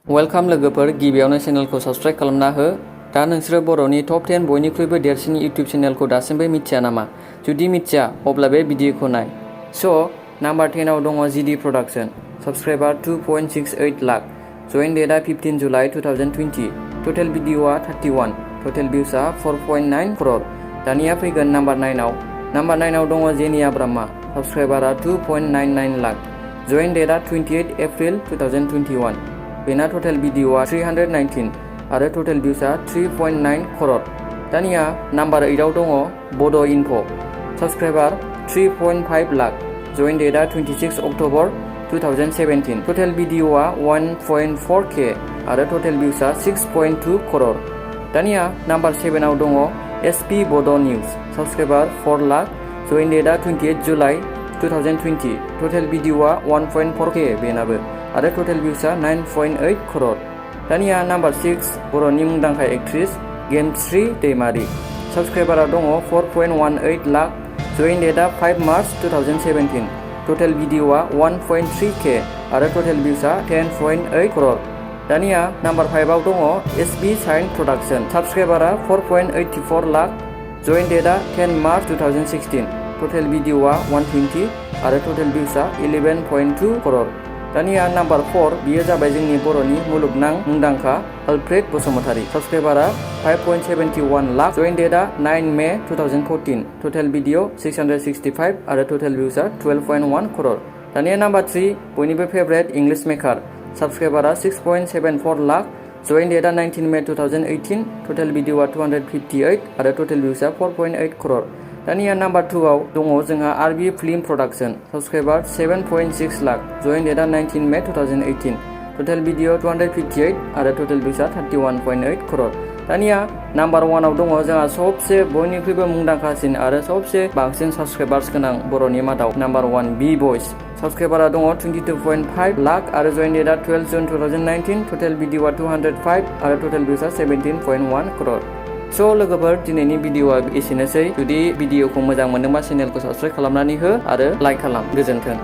Welcome लोगोफोर गिबियावनो चेनेलखौ subscribe खालामना हो। दा नोंसोरो बर'नि टप 10 बयनिख्रुइबो देरसिन इउटिउब चेनेलखौ दासिमबो मिथिया नामा? जुदि मिथिया अब्ला बे भिडिअखौ नाय। नाम्बार 10 आव दङ जिडी प्रोडक्शन। साबस्क्राइबार 2.68 लाख। जइन डेटआ 15 जुलाइ 2020। टोटेल भिडिअआ 31। टोटेल भिउसआ 4.9 करोड़। दानिया फैगोन नाम्बार 9 आव। नाम्बार 9 आव दङ जेनिया ब्रह्मा। साबस्क्राइबारा 2.99 लाख। जइन डेटआ 28 एप्रिल 2021। बेना टोटेल भिडिअआ 319 आरो टोटेल भिउसआ 3.9 करोड़। दानिया नाम्बार 8 आव दङ बडो इनफो। साबस्क्राइबार 3.5 लाख। जइन डेटआ 26 अक्ट'बर 2017। टोटेल भिडिअआ 1.4K आरो टोटेल भिउसआ 6.2 करोड़। दानिया नाम्बार 7 आव दङ SP Bodo news. Subscriber 4 lakh. जइन डेटआ 28 जुलाइ 2020। टोटेल भिडिअआ 1.4K बेनाबो आरो टोटेल भिउसआ 9.8 करोड़। दानिया नाम्बार 6 बर'नि मुंदांखा एक्ट्रेस गेमस्रि दाइमारी। साबस्क्राइबारा दङ 4.18 लाख। जइन डेटआ 5 मार्च 2017। टोटेल भिडिअआ 1.3K आरो टोटेल भिउसआ 10.8 करोड़। दानिया नाम्बार 5 आव दङ SB साइन प्रोडक्शन। साबस्क्राइबारा 4.84 लाख। जइन डेटआ 10 मार्च 2016। टोटेल भिडिअआ 120 आरो टोटेल भिउसआ 11.2 करोड़। दानिया नाम्बार 4 बियो जाबाय जोंनि बर'नि मुलुगनां मुंदांखा अल्फ्रेड बसुमतारी। साबस्क्राइबारा 5.71 लाख। जइन डेटआ 9 मे 2014। टोटेल भिडिअ 665 आरो टोटेल भिउसआ 12.1 करोड़। दानिया नाम्बार 3 बयनिबो फेभरेट इंलिश मेकार। साबस्क्राइबारा 6.74 लाख। जइन डेटआ 19 मे 2018। टोटेल भिडिअआ 258 आरो टोटेल भिउसआ 4.8 करोड़। दानिया नाम्बार 2 आव दङ जोंहा RB film production. Subscriber 7.6 lakh. जइन डेटआ 19 मे 2018। टोटेल भिडिअ 258 आरो टोटेल भिउसआ 31.8 करोड़। दानिया नाम्बार 1 आव दङ जोंहा सबसे बयनिख्रुइबो मुंदांखासिन आरो सबसे बांसिन साबस्क्राइबार्स गोनां बर'नि मादाव नाम्बार 1 बी बयस। साबस्क्राइबारा दङ 22.5 लाख आरो जइन डेटआ 12 जुन 2019। टोटेल भिडिअआ 205 आरो टोटेल भिउसआ 17.1 करोड़। लोगोफोर दिनैनि भिडिअआ एसेनोसै। जुदि भिडिअखौ मोजां मोनदोंबा चेनेलखौ साबस्क्राइब खालामनानै हो आरो लाइक खालाम। गोजोन्थों।